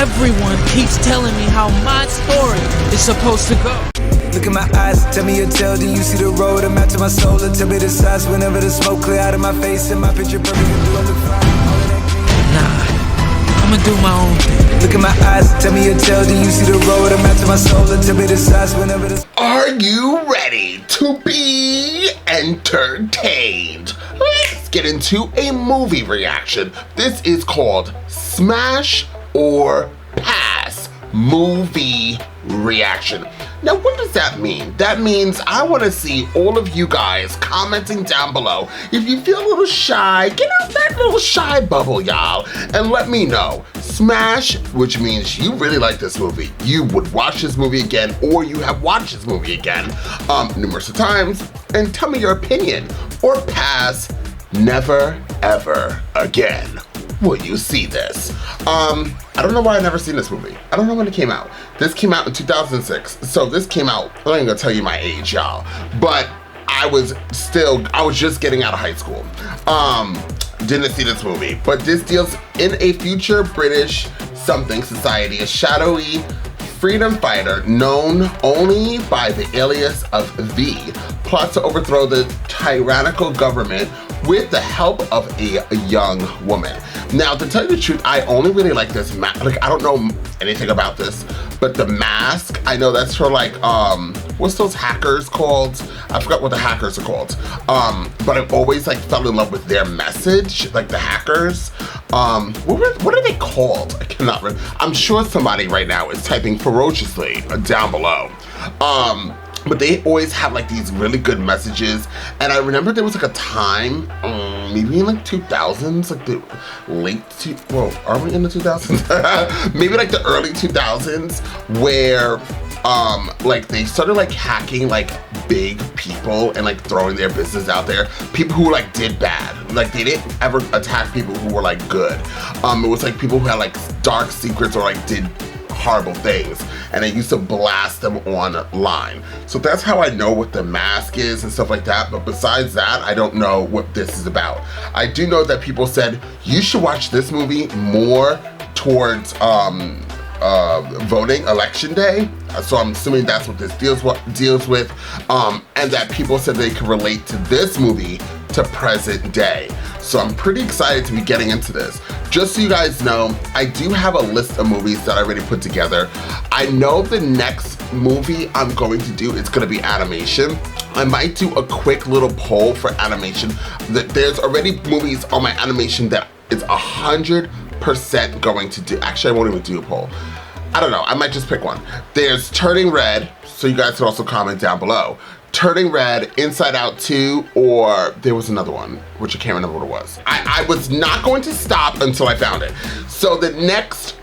Everyone keeps telling me how my story is supposed to go. Look in my eyes, tell me your tale, then you see the road. I'm out to my soul, and tell me the size whenever the smoke clear out of my face. And my picture perfect, you do look fine. Nah, I'ma do my own thing. Look in my eyes, tell me your tale, then you see the road. I'm out to my soul, and tell me the size whenever the... Are you ready to be entertained? Let's get into a movie reaction. This is called Smash or Pass Movie Reaction. Now, what does that mean? That means I want to see all of you guys commenting down below. If you feel a little shy, get out that little shy bubble, y'all, and let me know. Smash, which means you really like this movie. You would watch this movie again, or you have watched this movie again numerous of times, and tell me your opinion. Or pass, never, ever again will you see this. I don't know why I've never seen this movie. I don't know when it came out. This came out in 2006. So this came out, I ain't gonna tell you my age, y'all, but I was just getting out of high school. Didn't see this movie, but this deals in a future British something society, a shadowy freedom fighter known only by the alias of V plots to overthrow the tyrannical government with the help of a young woman. Now, to tell you the truth, I only really like this mask. Like, I don't know anything about this, but the mask, I know that's for like, what's those hackers called? I forgot what the hackers are called. But I've always like fell in love with their message, like the hackers. What are they called? I cannot remember. I'm sure somebody right now is typing ferociously down below. But they always have like these really good messages. And I remember there was like a time, maybe in like 2000s, like the well, are we in the 2000s? Maybe like the early 2000s where like they started like hacking like big people and like throwing their business out there. People who like did bad. Like they didn't ever attack people who were like good. It was like people who had like dark secrets or like did horrible things, and they used to blast them online. So that's how I know what the mask is and stuff like that, but besides that, I don't know what this is about. I do know that people said you should watch this movie more towards voting election day, so I'm assuming that's what this deals with, and that people said they could relate to this movie to present day. So I'm pretty excited to be getting into this. Just so you guys know, I do have a list of movies that I already put together. I know the next movie I'm going to do is gonna be animation. I might do a quick little poll for animation. There's already movies on my animation that it's 100% going to do. Actually, I won't even do a poll. I don't know, I might just pick one. There's Turning Red, so you guys can also comment down below. Turning Red, Inside Out 2, or there was another one, which I can't remember what it was. I was not going to stop until I found it. So the next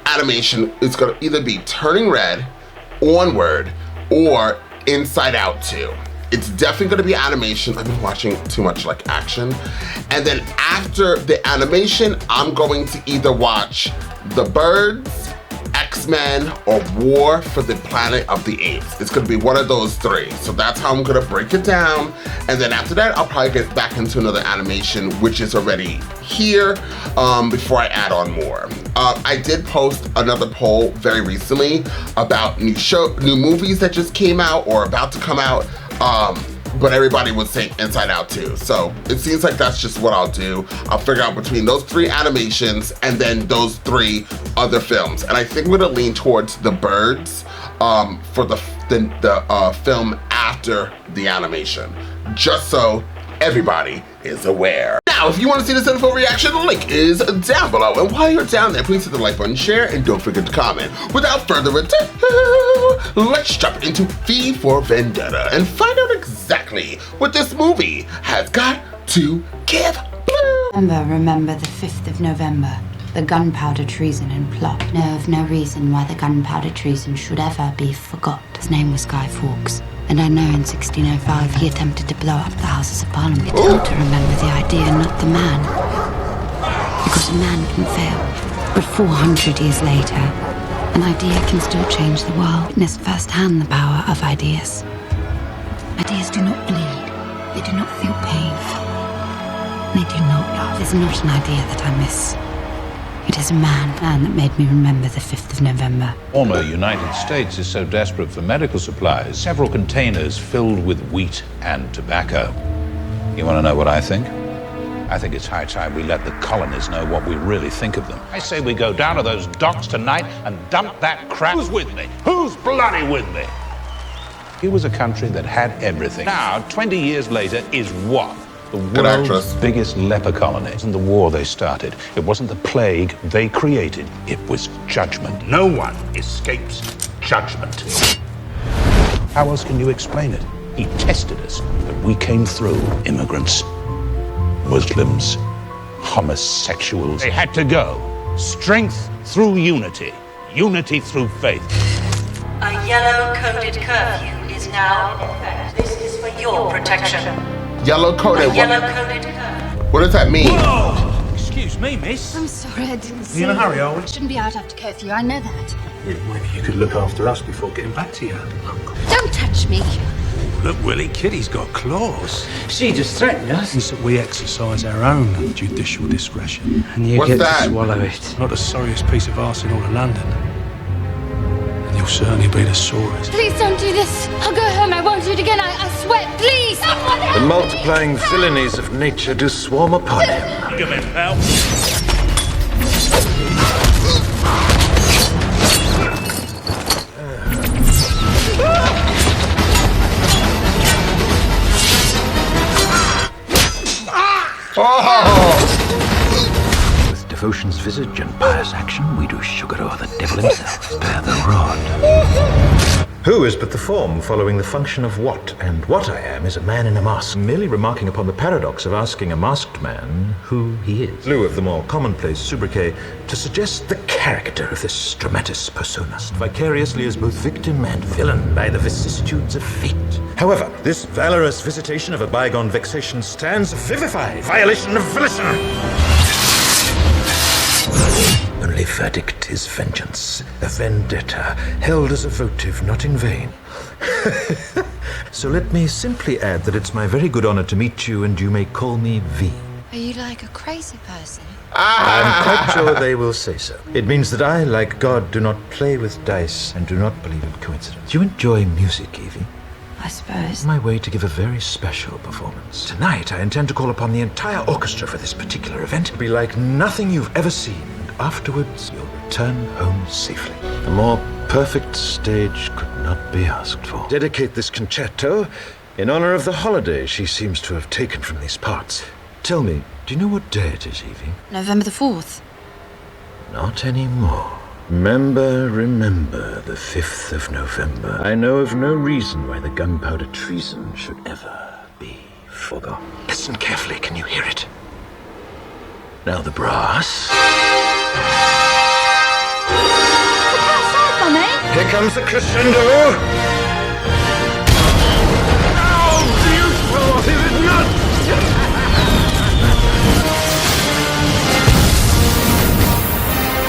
animation is gonna either be Turning Red, Onward, or Inside Out 2. It's definitely gonna be animation. I've been watching too much like action. And then after the animation, I'm going to either watch The Birds, X-Men, or War for the Planet of the Apes. It's gonna be one of those three. So that's how I'm gonna break it down. And then after that, I'll probably get back into another animation, which is already here, before I add on more. I did post another poll very recently about new movies that just came out or about to come out. But everybody was saying Inside Out 2. So it seems like that's just what I'll do. I'll figure out between those three animations and then those three other films. And I think I'm gonna lean towards The Birds for the film after the animation, just so everybody is aware. Now, if you want to see this info reaction, the link is down below. And while you're down there, please hit the like button, share, and don't forget to comment. Without further ado, let's jump into V for Vendetta and find out exactly what this movie has got to give. Remember the 5th of November, the gunpowder treason and plot. Know of no reason why the gunpowder treason should ever be forgot. His name was Guy Fawkes. And I know in 1605 he attempted to blow up the Houses of Parliament. It's hard to remember the idea, not the man. Because a man can fail. But 400 years later, an idea can still change the world. Witness firsthand the power of ideas. Ideas do not bleed. They do not feel pain. They do not love. It's not an idea that I miss. It is a man that made me remember the 5th of November. Former United States is so desperate for medical supplies, several containers filled with wheat and tobacco. You want to know what I think? I think it's high time we let the colonies know what we really think of them. I say we go down to those docks tonight and dump that crap. Who's with me? Who's bloody with me? It was a country that had everything. Now, 20 years later, is what? The world's biggest leper colony. It wasn't the war they started. It wasn't the plague they created. It was judgment. No one escapes judgment. How else can you explain it? He tested us, but we came through. Immigrants, Muslims, homosexuals. They had to go. Strength through unity. Unity through faith. A yellow-coded curfew is now in effect. This is for your protection. Yellow-coded? Yellow-coded curfew. What does that mean? Whoa! Excuse me, miss. I'm sorry, I didn't see. You in a hurry, are we? Shouldn't be out after curfew, I know that. Yeah, maybe you could look after us before getting back to your uncle. Don't touch me. Look, Willie, Kitty's got claws. She just threatened us. Means that we exercise our own judicial discretion. And you What's get that? to swallow it. Not the sorriest piece of arse in all of London. And you'll certainly be the sorest. Please don't do this. I'll go home. I won't do it again. I swear. Please. Someone help The me. multiplying villainies of nature do swarm upon him. Come in, pal. With devotion's visage and pious action, we do sugar o'er the devil himself. Spare the rod. Who is but the form following the function of what? And what I am is a man in a mask, merely remarking upon the paradox of asking a masked man who he is. In lieu of the more commonplace sobriquet, to suggest the character of this dramatis personas, vicariously as both victim and villain by the vicissitudes of fate. However, this valorous visitation of a bygone vexation stands vivified violation of volition. Only verdict is vengeance, a vendetta, held as a votive, not in vain. So let me simply add that it's my very good honor to meet you, and you may call me V. Are you like a crazy person? I'm quite sure they will say so. It means that I, like God, do not play with dice and do not believe in coincidence. Do you enjoy music, Evie? I suppose. My way to give a very special performance. Tonight, I intend to call upon the entire orchestra for this particular event. It'll be like nothing you've ever seen, and afterwards, you'll return home safely. A more perfect stage could not be asked for. Dedicate this concerto in honor of the holiday she seems to have taken from these parts. Tell me, do you know what day it is, Evie? November the 4th. Not anymore. Remember the 5th of November. I know of no reason why the gunpowder treason should ever be forgotten. Listen carefully, can you hear it? Now the brass. Here comes the crescendo.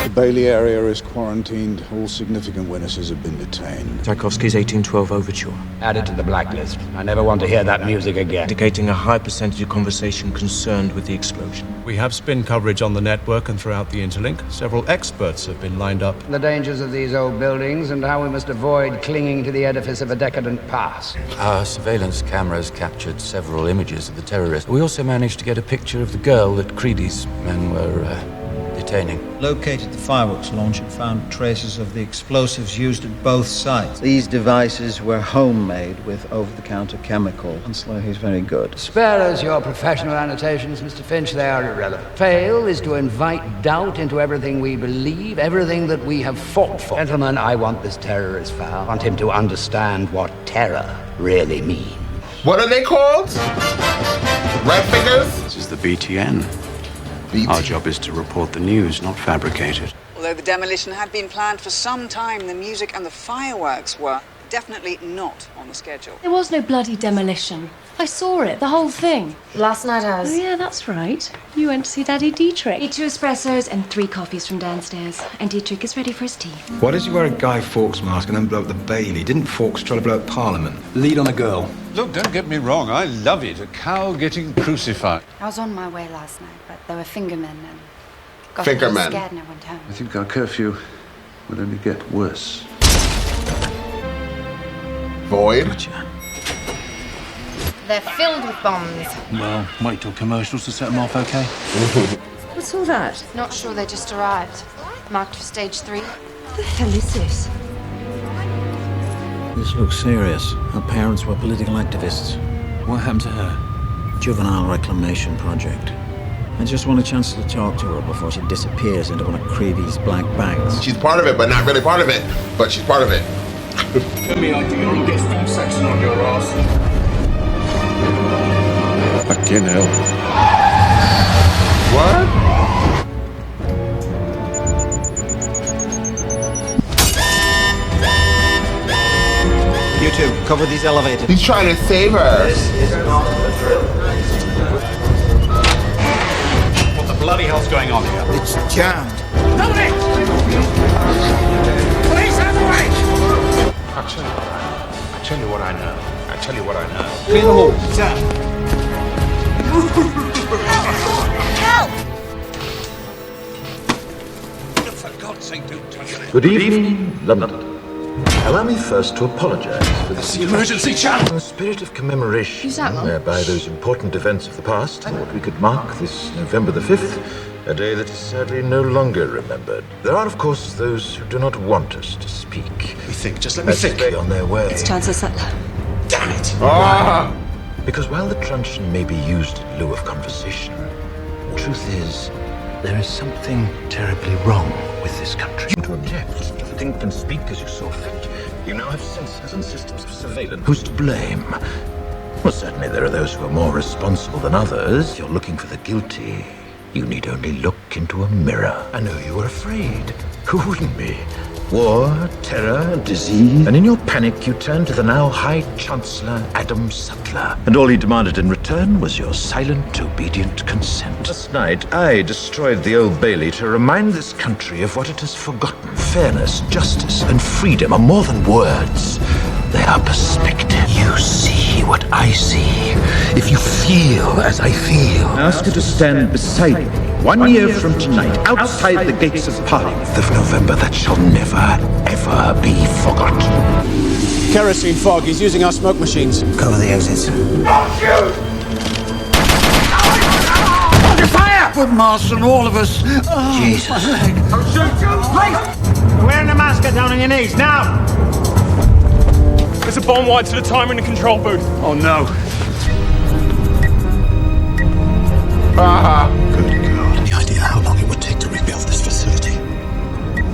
The Bailey area is quarantined. All significant witnesses have been detained. Tchaikovsky's 1812 Overture. Added to the blacklist. I never want to hear that music again. Indicating a high percentage of conversation concerned with the explosion. We have spin coverage on the network and throughout the interlink. Several experts have been lined up. The dangers of these old buildings and how we must avoid clinging to the edifice of a decadent past. Our surveillance cameras captured several images of the terrorists. We also managed to get a picture of the girl that Creedy's men were detaining. Located the fireworks launch and found traces of the explosives used at both sites. These devices were homemade with over-the-counter chemical. Hansler, he's very good. Spare us your professional annotations, Mr. Finch. They are irrelevant. Fail is to invite doubt into everything we believe, everything that we have fought for. Gentlemen, I want this terrorist foul. I want him to understand what terror really means. What are they called? Red fingers? This is the BTN. Our job is to report the news, not fabricate it. Although the demolition had been planned for some time, the music and the fireworks were definitely not on the schedule. There was no bloody demolition. I saw it, the whole thing. Last night I was... Oh yeah, that's right. You went to see Daddy Dietrich. 2 espressos and 3 coffees from downstairs. And Dietrich is ready for his tea. Why does he wear a Guy Fawkes mask and then blow up the Bailey? Didn't Fawkes try to blow up Parliament? Lead on a girl. Look, don't get me wrong. I love it. A cow getting crucified. I was on my way last night, but there were fingermen and Got Fingerman. scared and I went home. I think our curfew will only get worse. Void. Gotcha. They're filled with bombs. Well, wait till commercials to set them off, okay? What's all that? Not sure they just arrived. Marked for stage 3. What the hell is this? This looks serious. Her parents were political activists. What happened to her? Juvenile reclamation project. I just want a chance to talk to her before she disappears into one of Creedy's black bags. She's part of it, but not really part of it. But she's part of it. Tell me, I think you'll get some section on your ass. Fucking hell. What? You two, cover these elevators. He's trying to save her. This is not a drill. What the bloody hell's going on here? It's jammed. Hold it! Please have the way! I tell you what I know. I tell you what I know. Clear the hall, sir. For God's sake, don't touch it. Good evening, London. Allow me first to apologize for this emergency channel. In the spirit of commemoration, Who's that, Mum? whereby those important events of the past, what we could mark this November the 5th, a day that is sadly no longer remembered. There are, of course, those who do not want us to speak. Let me think, just let me As think. they on their way. It's Chancellor Settler. Damn it! Ah! Because while the truncheon may be used in lieu of conversation, the truth is, there is something terribly wrong with this country. To object, to think and speak as you saw fit. You now have sensors and systems of surveillance. Who's to blame? Well, certainly there are those who are more responsible than others. You're looking for the guilty. You need only look into a mirror. I know you were afraid. Who wouldn't be? War, terror, disease. And in your panic, you turned to the now High Chancellor Adam Sutler. And all he demanded in return was your silent, obedient consent. Last night, I destroyed the Old Bailey to remind this country of what it has forgotten. Fairness, justice, and freedom are more than words. They are perspective. You see what I see. If you feel as I feel. I ask you to stand beside me 1 year from tonight, outside the gates of Parliament. Of November that shall never, ever be forgotten. Kerosene fog, he's using our smoke machines. Cover the exits. Under fire! Good master and all of us. Oh, Jesus. I'll shoot you! Right! You're wearing the mask, get down on your knees, now! There's a bomb wired to the timer in the control booth. Oh no. Good God. Any idea how long it would take to rig me off this facility?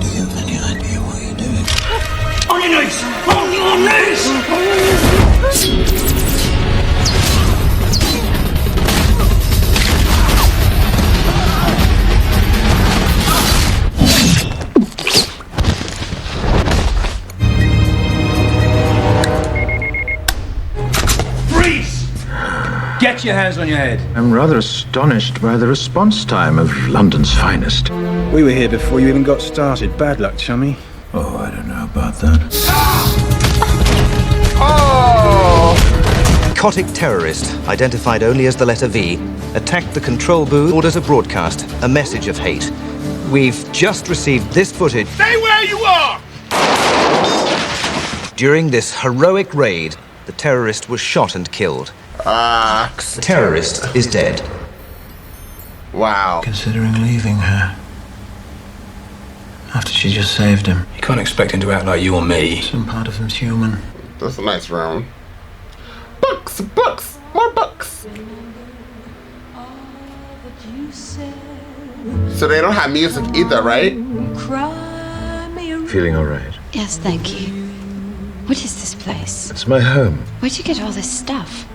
Do you have any idea what you're doing? On your knees! On your knees! Get your hands on your head. I'm rather astonished by the response time of London's finest. We were here before you even got started. Bad luck, chummy. Oh, I don't know about that. Psychotic terrorist, identified only as the letter V, attacked the control booth, orders a broadcast, a message of hate. We've just received this footage. Stay where you are! During this heroic raid, the terrorist was shot and killed. The terrorist is dead. Wow. Considering leaving her. After she just saved him. You can't expect him to act like you or me. Some part of him's human. That's a nice round. Books, books, more books. So they don't have music either, right? Feeling all right? Yes, thank you. What is this place? It's my home. Where'd you get all this stuff?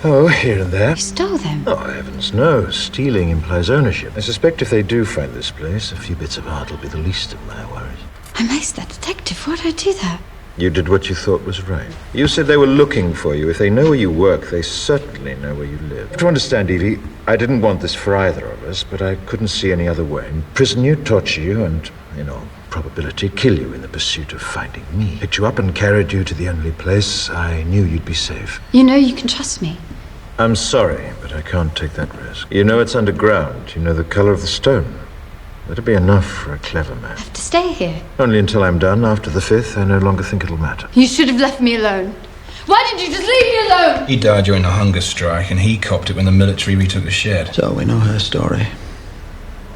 Oh, here and there. You stole them? Oh, heavens, no. Stealing implies ownership. I suspect if they do find this place, a few bits of art will be the least of my worries. I'm Ace, that detective. Why'd I do that? You did what you thought was right. You said they were looking for you. If they know where you work, they certainly know where you live. You have to understand, Evie, I didn't want this for either of us, but I couldn't see any other way. Imprison you, torture you, and, in all probability, kill you in the pursuit of finding me. Picked you up and carried you to the only place I knew you'd be safe. You know you can trust me. I'm sorry, but I can't take that risk. You know it's underground. You know the color of the stone. That'll be enough for a clever man. To stay here. Only until I'm done. After the 5th, I no longer think it'll matter. You should have left me alone. Why did you just leave me alone? He died during the hunger strike, and he copped it when the military retook the shed. So we know her story.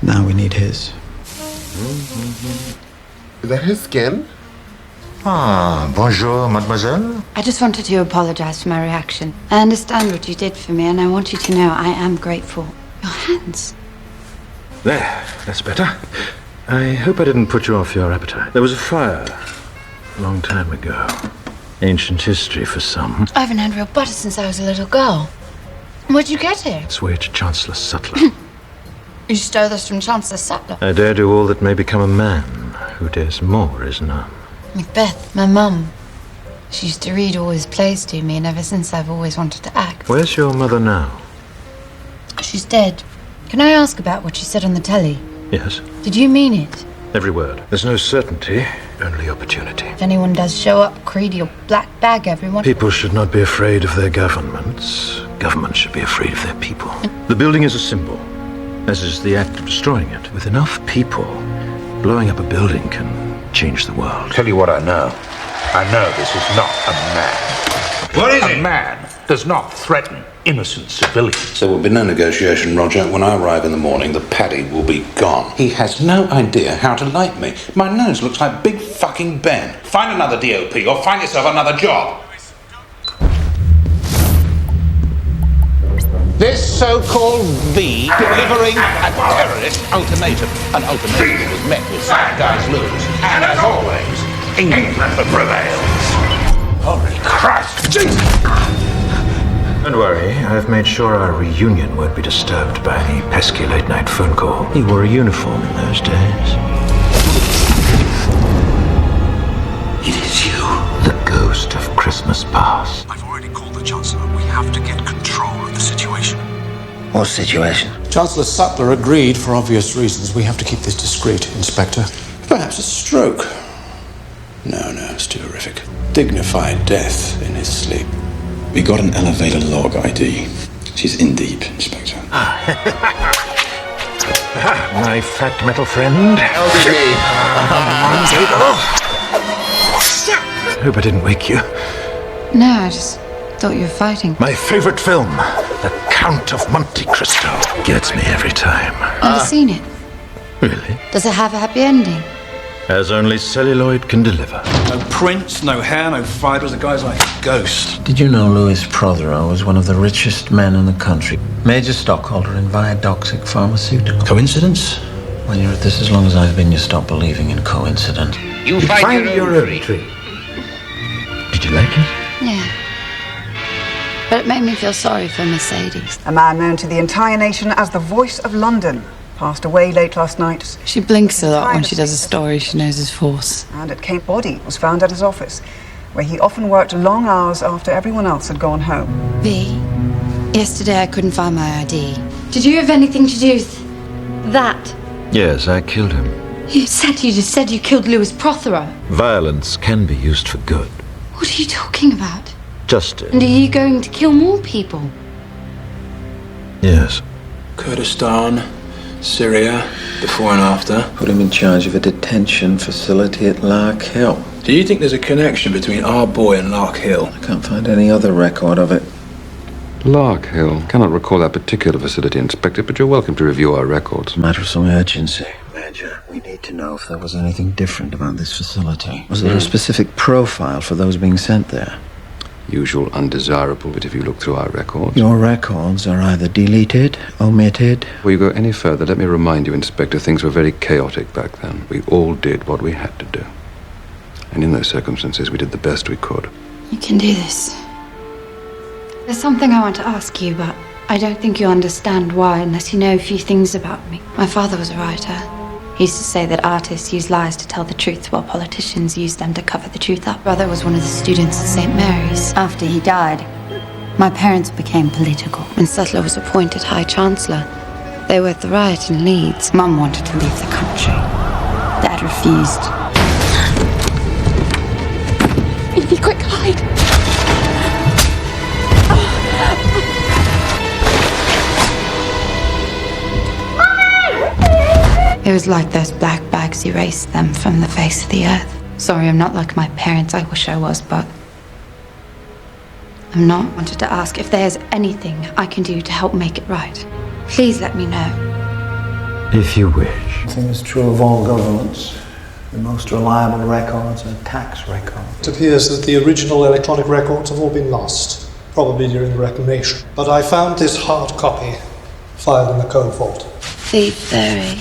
Now we need his. Is that his skin? Ah, bonjour, mademoiselle. I just wanted to apologize for my reaction. I understand what you did for me, and I want you to know I am grateful. Your hands. There, that's better. I hope I didn't put you off your appetite. There was a fire a long time ago. Ancient history for some. I haven't had real butter since I was a little girl. Where'd you get it? It's wage Chancellor Sutler. You stole this from Chancellor Sutler. I dare do all that may become a man. Who dares more is none. Macbeth, my mum. She used to read all his plays to me, and ever since I've always wanted to act. Where's your mother now? She's dead. Can I ask about what she said on the telly? Yes, Did you mean it? every word. There's no certainty, only opportunity. If anyone does show up, Creedy or black bag everyone. People should not be afraid of their governments. Governments should be afraid of their people. The building is a symbol, as is the act of destroying it. With enough people, blowing up a building can change the world. Tell you what I know. I know this is not a man. What is it? A man does not threaten innocent civilians. There will be no negotiation, Roger. When I arrive in the morning, the paddy will be gone. He has no idea how to like me. My nose looks like Big fucking Ben. Find another DOP or find yourself another job. This so-called V delivering a terrorist ultimatum. An ultimatum that was met with sad guys lose. And as always, England prevails. Holy Christ! Jesus! Don't worry, I've made sure our reunion won't be disturbed by any pesky late-night phone call. He wore a uniform in those days. It is you, the ghost of Christmas past. I've already called the Chancellor. We have to get control of the situation. What situation? Chancellor Sutler agreed for obvious reasons. We have to keep this discreet, Inspector. Perhaps a stroke. No, it's too horrific. Dignified death in his sleep. We got an elevator log ID. She's in deep, Inspector. My fat metal friend. Hope I didn't wake you. No, I just thought you were fighting. My favorite film, The Count of Monte Cristo. Gets me every time. Never seen it. Really? Does it have a happy ending? As only celluloid can deliver. No prints, no hair, no fibers. The guy's like a ghost. Did you know Louis Prothero was one of the richest men in the country? Major stockholder in Viadoxic Pharmaceuticals. Coincidence? When you're at this as long as I've been, you stop believing in coincidence. You find your own tree. Did you like it? Yeah. But it made me feel sorry for Mercedes. A man known to the entire nation as the Voice of London passed away late last night. She blinks a lot when she does a story she knows is false. And at Cape body was found at his office, where he often worked long hours after everyone else had gone home. V, yesterday I couldn't find my ID. Did you have anything to do with that? Yes, I killed him. You just said you killed Louis Prothero. Violence can be used for good. What are you talking about? Justice. And are you going to kill more people? Yes. Kurdistan, Syria, before and after. Put him in charge of a detention facility at Lark Hill. Do you think there's a connection between our boy and Lark Hill? I can't find any other record of it. Lark Hill. Cannot recall that particular facility, Inspector, but you're welcome to review our records. Matter of some urgency. Major, we need to know if there was anything different about this facility. Was there a specific profile for those being sent there? Usual undesirable, but if you look through our records... Your records are either deleted, omitted... Before you go any further, let me remind you, Inspector, things were very chaotic back then. We all did what we had to do. And in those circumstances, we did the best we could. You can do this. There's something I want to ask you, but I don't think you'll understand why unless you know a few things about me. My father was a writer. He used to say that artists use lies to tell the truth while politicians use them to cover the truth up. Brother was one of the students at St. Mary's. After he died, my parents became political, and Sutler was appointed High Chancellor. They were at the riot in Leeds. Mum wanted to leave the country. Dad refused. Evie, quick, hide! It was like those black bags erased them from the face of the earth. Sorry, I'm not like my parents. I wish I was, but I'm not. I wanted to ask if there's anything I can do to help make it right. Please let me know. If you wish. The thing is true of all governments. The most reliable records are tax records. It appears that the original electronic records have all been lost, probably during the Reclamation. But I found this hard copy filed in the code vault. The very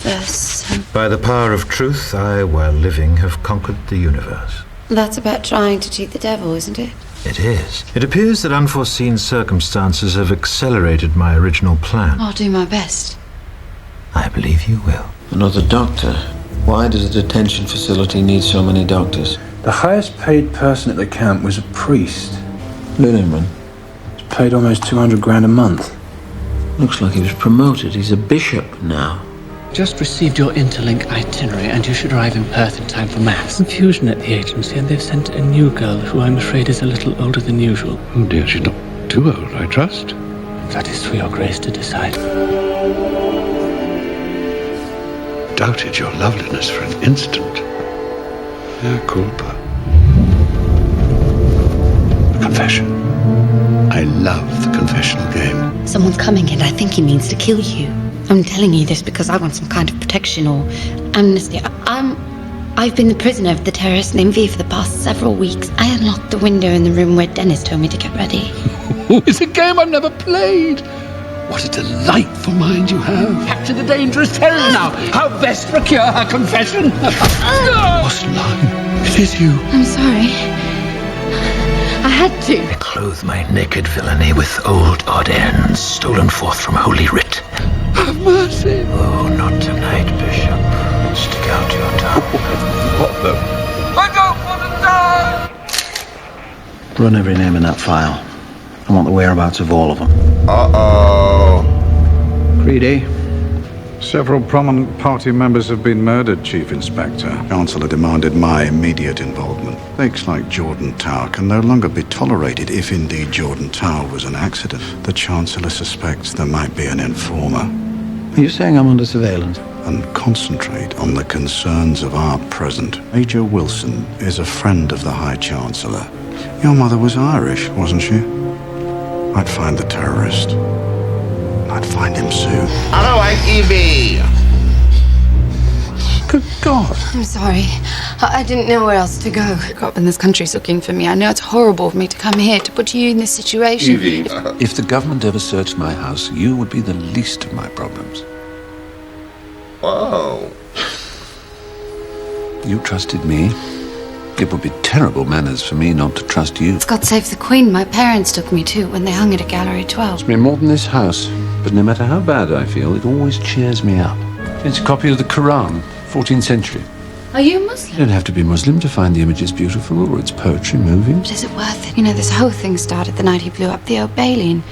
first. By the power of truth, I, while living, have conquered the universe. That's about trying to cheat the devil, isn't it? It is. It appears that unforeseen circumstances have accelerated my original plan. I'll do my best. I believe you will. Another doctor? Why does a detention facility need so many doctors? The highest paid person at the camp was a priest. Linneman. He's paid almost 200 grand a month. Looks like he was promoted. He's a bishop now. Just received your interlink itinerary and you should arrive in Perth in time for Mass. Confusion at the agency and they've sent a new girl who I'm afraid is a little older than usual. Oh dear, she's not too old, I trust. That is for your grace to decide. Doubted your loveliness for an instant. Mea culpa. Confession. I love the confessional game. Someone's coming and I think he means to kill you. I'm telling you this because I want some kind of protection or amnesty. I've been the prisoner of the terrorist named V for the past several weeks. I unlocked the window in the room where Dennis told me to get ready. It's a game I've never played. What a delightful mind you have. Capture the dangerous terror now. How best procure her confession? Lost line. It is you. I'm sorry. I had to. Clothe my naked villainy with old odd ends, stolen forth from Holy Writ. Have mercy. Oh, not tonight, Bishop. Stick out your tongue. What the? I don't want to die! Run every name in that file. I want the whereabouts of all of them. Uh-oh. Greedy. Several prominent party members have been murdered, Chief Inspector. Chancellor demanded my immediate involvement. Fakes like Jordan Tower can no longer be tolerated if indeed Jordan Tower was an accident. The Chancellor suspects there might be an informer. Are you saying I'm under surveillance? And concentrate on the concerns of our present. Major Wilson is a friend of the High Chancellor. Your mother was Irish, wasn't she? I'd find the terrorist. I'd find him soon. I don't like Evie. Good God. I'm sorry. I didn't know where else to go. God, when this country's looking for me, I know it's horrible of me to come here to put you in this situation. Evie. If the government ever searched my house, you would be the least of my problems. Whoa. You trusted me. It would be terrible manners for me not to trust you. God save the Queen. My parents took me too when they hung it at Gallery 12. It's been more than this house, but no matter how bad I feel, it always cheers me up. It's a copy of the Quran, 14th century. Are you Muslim? You don't have to be Muslim to find the images beautiful, or its poetry moving. But is it worth it? You know, this whole thing started the night he blew up the Old Bailey. And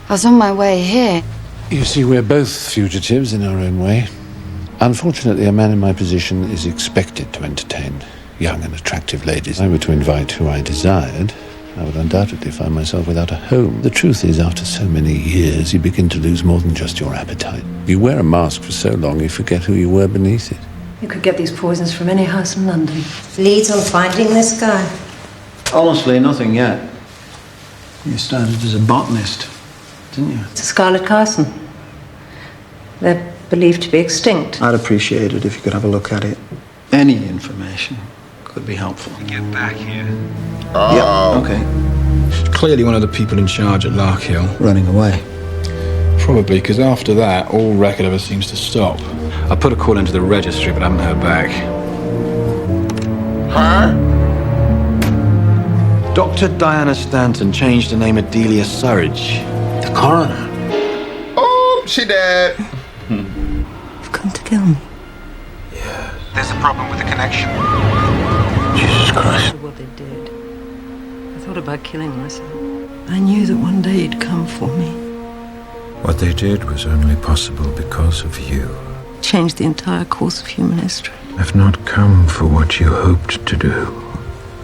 I was on my way here. You see, we're both fugitives in our own way. Unfortunately, a man in my position is expected to entertain young and attractive ladies. If I were to invite who I desired, I would undoubtedly find myself without a home. The truth is, after so many years, you begin to lose more than just your appetite. You wear a mask for so long, you forget who you were beneath it. You could get these poisons from any house in London. Leads on finding this guy? Honestly, nothing yet. You started as a botanist, didn't you? It's a scarlet carson. They're believed to be extinct. I'd appreciate it if you could have a look at it. Any information could be helpful. Get back here. Oh. Yeah, okay. Clearly one of the people in charge at Larkhill. Running away. Probably, because after that, all record of it seems to stop. I put a call into the registry, but I haven't heard back. Huh? Dr. Diana Stanton changed her name to Delia Surridge. The coroner. Oh, she dead. You've come to kill me. There's a problem with the connection. Jesus Christ. What they did. I thought about killing myself. I knew that one day you'd come for me. What they did was only possible because of you. Changed the entire course of human history. I've not come for what you hoped to do.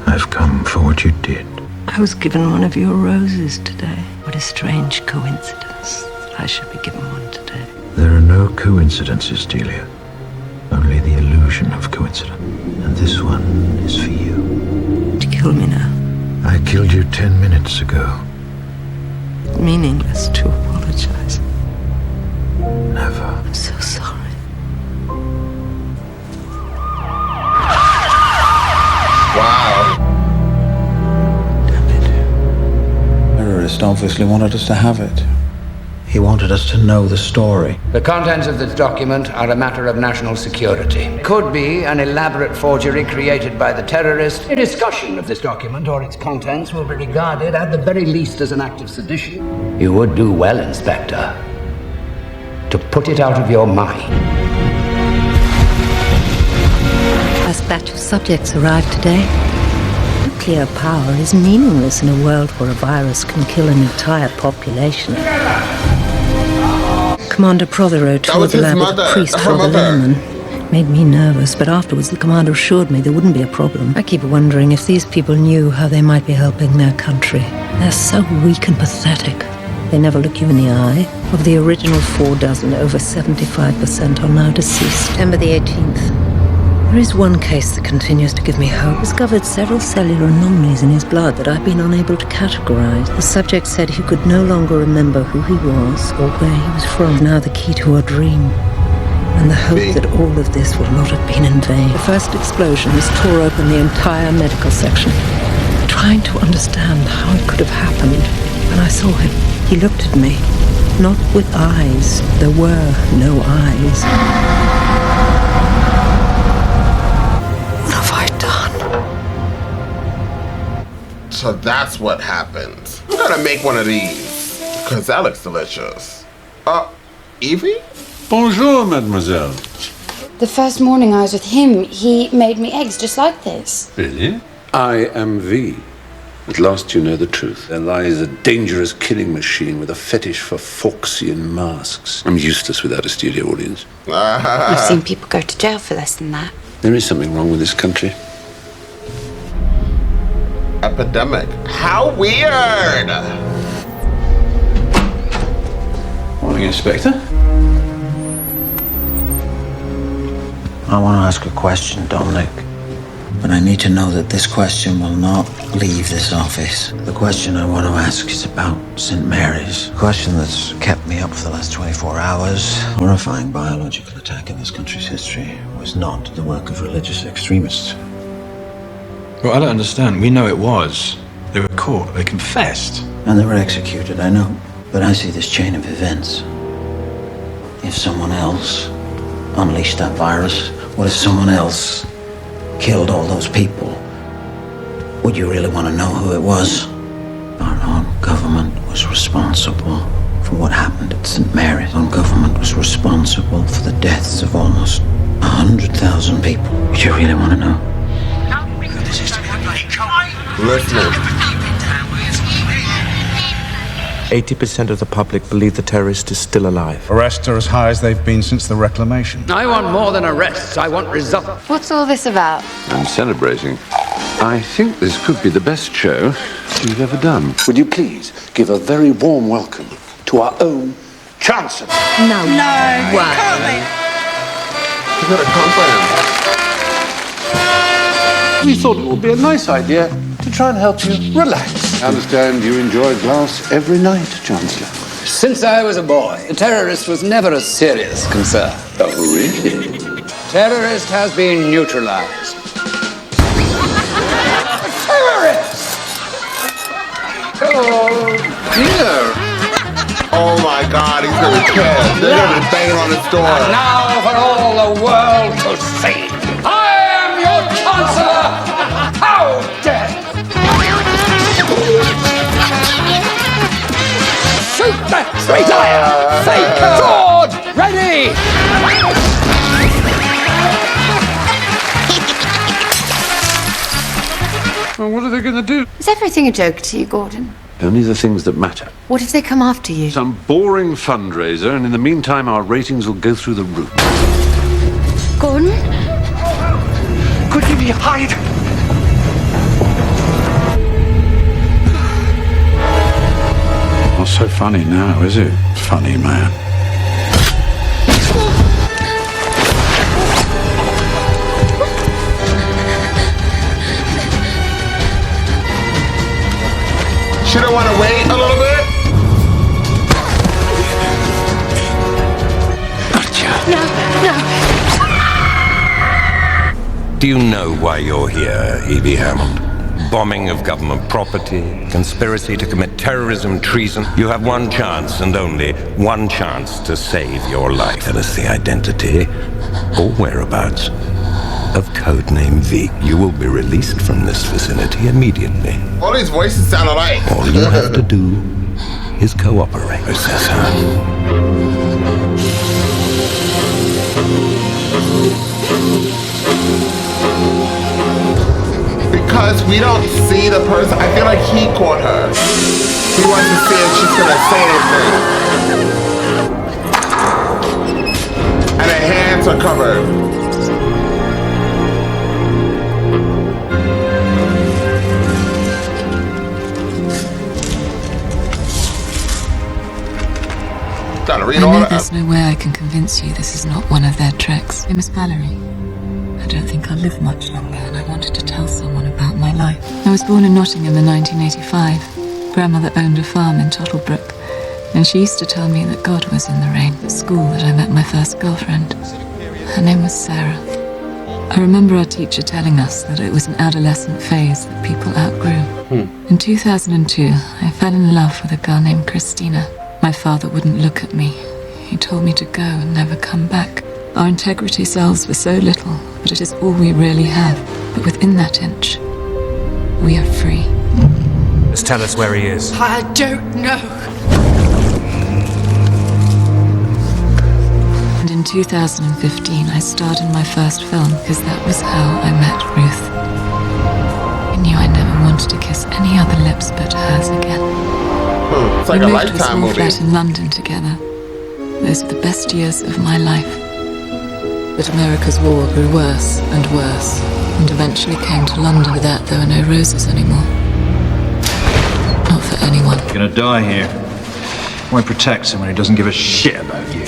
I've come for what you did. I was given one of your roses today. What a strange coincidence that I should be given one today. There are no coincidences, Delia. Only the illusion of coincidence. And this one is for you. To kill me now. I killed you 10 minutes ago. Meaningless to apologize. Never. I'm so sorry. Wow. The terrorist obviously wanted us to have it. He wanted us to know the story. The contents of this document are a matter of national security. Could be an elaborate forgery created by the terrorist. A discussion of this document or its contents will be regarded at the very least as an act of sedition. You would do well, Inspector, to put it out of your mind. First batch of subjects arrived today. Nuclear power is meaningless in a world where a virus can kill an entire population. Commander Prothero toured the lab with a priest for the layman. It made me nervous, but afterwards the commander assured me there wouldn't be a problem. I keep wondering if these people knew how they might be helping their country. They're so weak and pathetic. They never look you in the eye. Of the original 4 dozen, over 75% are now deceased. September the 18th. There is one case that continues to give me hope. Discovered several cellular anomalies in his blood that I've been unable to categorize. The subject said he could no longer remember who he was or where he was from. Now the key to a dream. And the hope that all of this will not have been in vain. The first explosions tore open the entire medical section. Trying to understand how it could have happened. When I saw him, he looked at me. Not with eyes. There were no eyes. So that's what happens. I'm gonna make one of these, because that looks delicious. Evie? Bonjour, mademoiselle. The first morning I was with him, he made me eggs just like this. Really? I am V. At last you know the truth. There lies a dangerous killing machine with a fetish for Fawkesian masks. I'm useless without a studio audience. I've seen people go to jail for less than that. There is something wrong with this country. Epidemic. How weird! Morning, Inspector. I want to ask a question, Dominic. But I need to know that this question will not leave this office. The question I want to ask is about St. Mary's. A question that's kept me up for the last 24 hours. Horrifying biological attack in this country's history was not the work of religious extremists. Well, I don't understand. We know it was. They were caught. They confessed. And they were executed, I know. But I see this chain of events. If someone else unleashed that virus, what if someone else killed all those people? Would you really want to know who it was? Our own government was responsible for what happened at St. Mary's. Our own government was responsible for the deaths of almost 100,000 people. Would you really want to know? Listening. 80% of the public believe the terrorist is still alive. Arrests are as high as they've been since the Reclamation. I want more than arrests. I want results. What's all this about? I'm celebrating. I think this could be the best show we've ever done. Would you please give a very warm welcome to our own Chancellor? No. Way. You got a conference. We thought it would be a nice idea to try and help you relax. I understand you enjoy a glass every night, Chancellor. Since I was a boy, the terrorist was never a serious concern. Oh, really? Terrorist has been neutralized. Terrorist! Oh, dear. Oh my God, he's gonna kill. They're gonna be banging on his door. And now for all the world to see. I am your Chancellor! How dare! Shoot that traitor! Fake sword! Ready! Well, what are they going to do? Is everything a joke to you, Gordon? Only the things that matter. What if they come after you? Some boring fundraiser, and in the meantime, our ratings will go through the roof. Gordon? Quickly, hide! Not so funny now, is it? Funny man. Do you know why you're here, Evie Hammond? Bombing of government property, conspiracy to commit terrorism, treason. You have one chance, and only one chance, to save your life. Tell us the identity or whereabouts of Codename V. You will be released from this vicinity immediately. All these voices sound alike. All you have to do is cooperate. Because we don't see the person, I feel like he caught her. He wants to see if she's gonna say anything. And her hands are covered. Gotta read all that. There's no way I can convince you this is not one of their tricks. Miss Valerie, I don't think I'll live much longer, and I wanted to tell someone about my life. I was born in Nottingham in 1985. Grandmother owned a farm in Tottlebrook, and she used to tell me that God was in the rain. At school that I met my first girlfriend. Her name was Sarah. I remember our teacher telling us that it was an adolescent phase that people outgrew. In 2002, I fell in love with a girl named Christina. My father wouldn't look at me. He told me to go and never come back. Our integrity sells for so little, but it is all we really have. But within that inch, we are free. Just tell us where he is. I don't know. And in 2015, I starred in my first film, because that was how I met Ruth. I knew I never wanted to kiss any other lips but hers again. It's like we a moved to a Lifetime small movie. flat in London together. Those were the best years of my life. But America's war grew worse and worse, and eventually came to London. With that, there were no roses anymore. Not for anyone. You're gonna die here. Why protect someone who doesn't give a shit about you?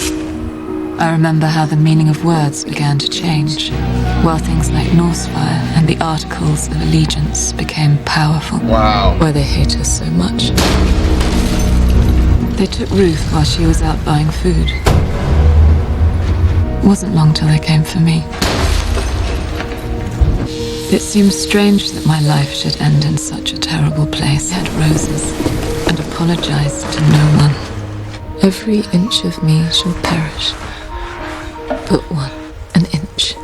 I remember how the meaning of words began to change, while things like Northfire and the Articles of Allegiance became powerful. Wow. Why they hate us so much. They took Ruth while she was out buying food. It wasn't long till they came for me. It seemed strange that my life should end in such a terrible place. I had roses and apologized to no one. Every inch of me shall perish, but an inch.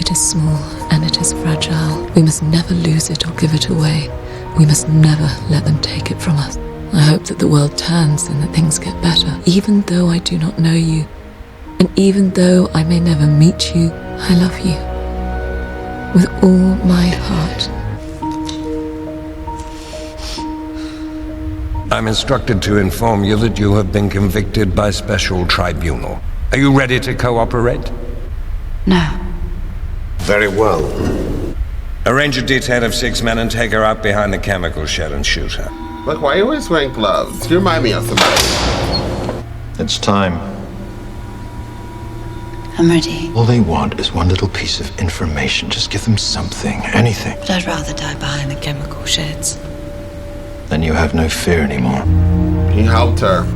It is small and it is fragile. We must never lose it or give it away. We must never let them take it from us. I hope that the world turns and that things get better. Even though I do not know you, and even though I may never meet you, I love you. With all my heart. I'm instructed to inform you that you have been convicted by special tribunal. Are you ready to cooperate? No. Very well. Arrange a detail of 6 men and take her out behind the chemical shed and shoot her. Look, why are you always wearing gloves? You remind me of somebody. It's time. I'm ready. All they want is one little piece of information. Just give them something, anything. But I'd rather die behind the chemical sheds. Then you have no fear anymore. He helped her,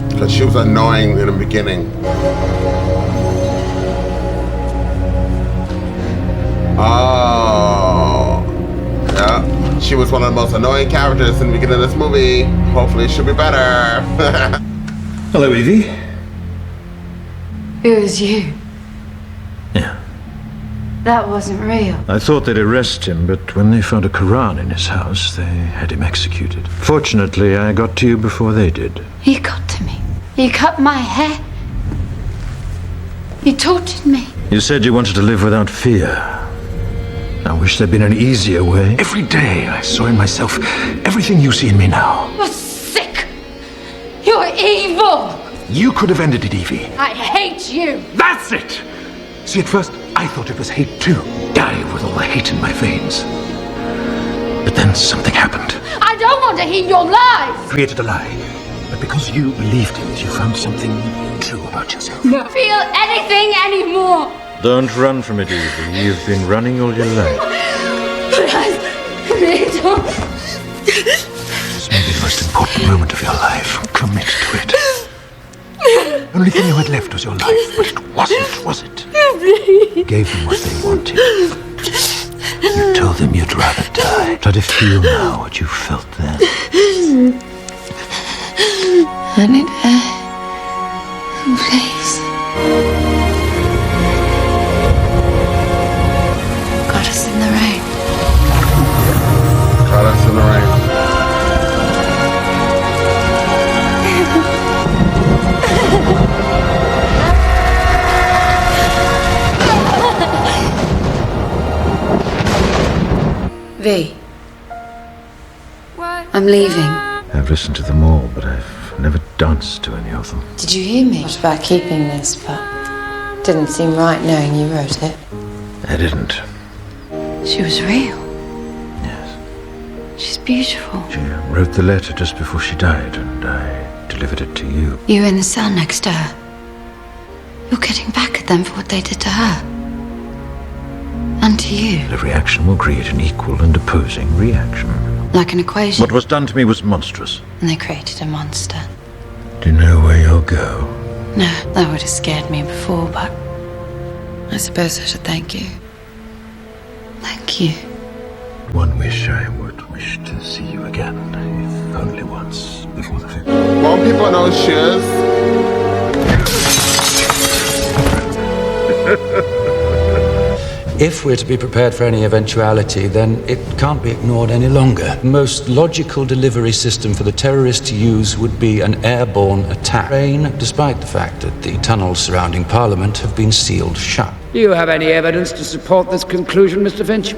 because she was annoying in the beginning. Oh. Yeah. She was one of the most annoying characters in the beginning of this movie. Hopefully she'll be better. Hello, Evie. It was you. Yeah. That wasn't real. I thought they'd arrest him, but when they found a Quran in his house, they had him executed. Fortunately, I got to you before they did. You got to me. You cut my hair. You tortured me. You said you wanted to live without fear. I wish there'd been an easier way. Every day I saw in myself everything you see in me now. You're sick. You're evil. You could have ended it, Evie. I hate you. That's it! See, at first, I thought it was hate too. Die with all the hate in my veins. But then something happened. I don't want to hear your lies. Created a lie. But because you believed it, you found something true about yourself. No. Feel anything anymore. Don't run from it, Evie. You've been running all your life. This may be the most important moment of your life. Commit to it. The only thing you had left was your life, but it wasn't, was it? Please. Gave them what they wanted. You told them you'd rather die. Try to feel now what you felt then. I need air. Please. Got us in the rain. Got us in the rain. V. I'm leaving. I've listened to them all, but I've never danced to any of them. Did you hear me? I was about keeping this, but didn't seem right knowing you wrote it. I didn't. She was real. Yes. She's beautiful. She wrote the letter just before she died, and I delivered it to you. You in the cell next to her. You're getting back at them for what they did to her. And to you. Every action will create an equal and opposing reaction. Like an equation. What was done to me was monstrous. And they created a monster. Do you know where you'll go? No, that would have scared me before, but I suppose I should thank you. Thank you. One wish I would wish to see you again, if only once, before the 5th. Won't people know shoes? If we're to be prepared for any eventuality, then it can't be ignored any longer. The most logical delivery system for the terrorists to use would be an airborne attack. Rain, despite the fact that the tunnels surrounding Parliament have been sealed shut. Do you have any evidence to support this conclusion, Mr. Finch?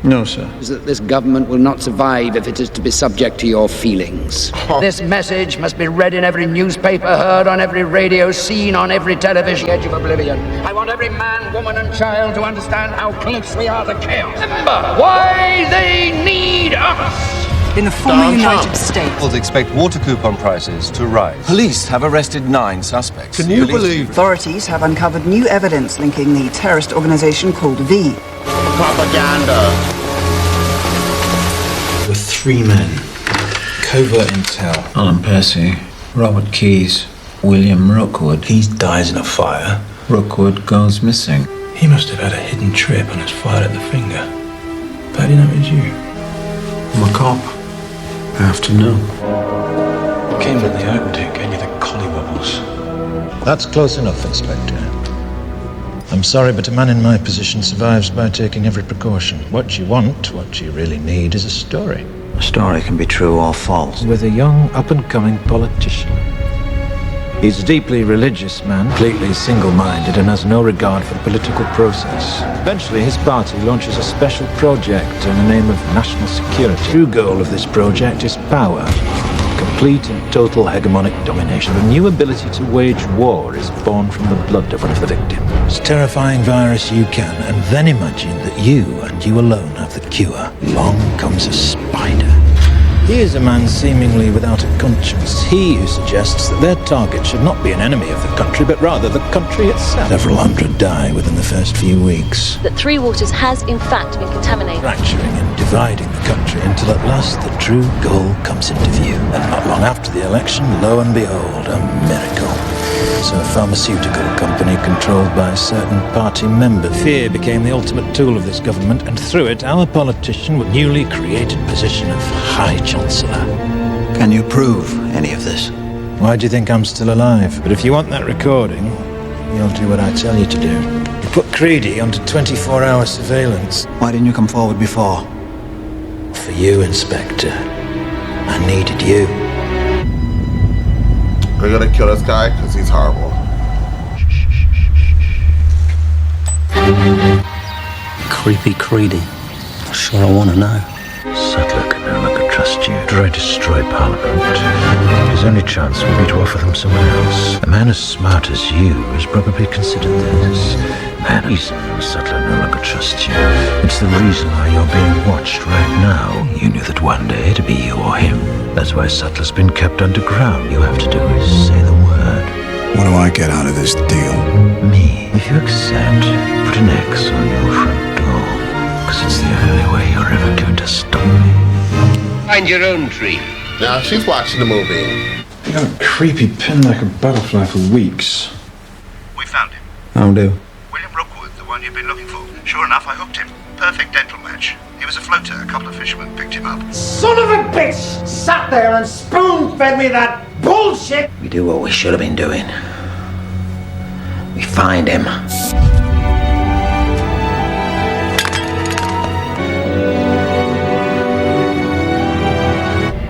No, sir. Is that this government will not survive if it is to be subject to your feelings. This message must be read in every newspaper, heard on every radio, seen on every television. Edge of oblivion. I want every man, woman, and child to understand how close we are to chaos. Remember why they need us. In the former United States, People expect water coupon prices to rise. Police have arrested 9 suspects. Can you believe? Authorities have uncovered new evidence linking the terrorist organization called V. Propaganda. There were 3 men. Covert intel. Alan Percy, Robert Keyes, William Rookwood. Keyes dies in a fire. Rookwood goes missing. He must have had a hidden trip and has fired at the finger. But how do you know it was you? I'm a cop. I have to know. Came in the Arctic, gave you the collie wobbles. That's close enough, Inspector. I'm sorry, but a man in my position survives by taking every precaution. What you want, what you really need, is a story. A story can be true or false. With a young, up-and-coming politician. He's a deeply religious man, completely single-minded, and has no regard for the political process. Eventually, his party launches a special project in the name of national security. The true goal of this project is power. Complete and total hegemonic domination. A new ability to wage war is born from the blood of one of the victims. Terrifying virus you can, and then imagine that you, and you alone, have the cure. Along comes a spider. He is a man seemingly without a conscience. He who suggests that their target should not be an enemy of the country, but rather the country itself. Several hundred die within the first few weeks. That Three Waters has, in fact, been contaminated. Fracturing and dividing the country until at last the true goal comes into view. And not long after the election, lo and behold, a miracle. So a pharmaceutical company controlled by certain party members. Fear became the ultimate tool of this government, and through it, our politician with newly created position of High Chancellor. Can you prove any of this? Why do you think I'm still alive? But if you want that recording, you'll do what I tell you to do. You put Creedy onto 24-hour surveillance. Why didn't you come forward before? For you, Inspector. I needed you. We're gonna kill this guy because he's horrible. Creepy Creedy. Sure I want to know. Sattler can no longer trust you. After I destroy Parliament, his only chance will be to offer them someone else. A man as smart as you has probably considered this. Man, Sattler no longer trusts you. It's the reason why you're being watched right now. You knew that one day it'd be you or him. That's why Sattler's been kept underground. You have to do is say the word. What do I get out of this deal? Me. If you accept, put an X on your front door. Because it's the only way you're ever going to stop me. Find your own tree. Now she's watching the movie. You got a creepy pin like a butterfly for weeks. We found him. I'll do. William Rookwood, the one one you've been looking for. Sure enough, I hooked him. Perfect dental match. He was a floater. A couple of fishermen picked him up. Son of a bitch! Sat there and spoon-fed me that bullshit! We do what we should have been doing. We find him.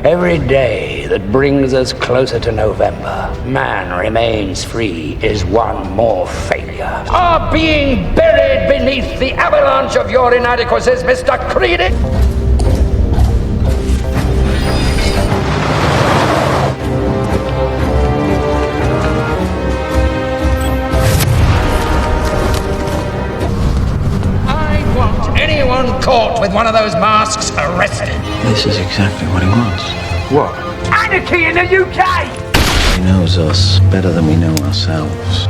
Every day that brings us closer to November, man remains free is one more failure. Are being buried beneath the avalanche of your inadequacies, Mr. Creedy? I want anyone caught with one of those masks arrested. This is exactly what he wants. What? Anarchy in the UK! He knows us better than we know ourselves.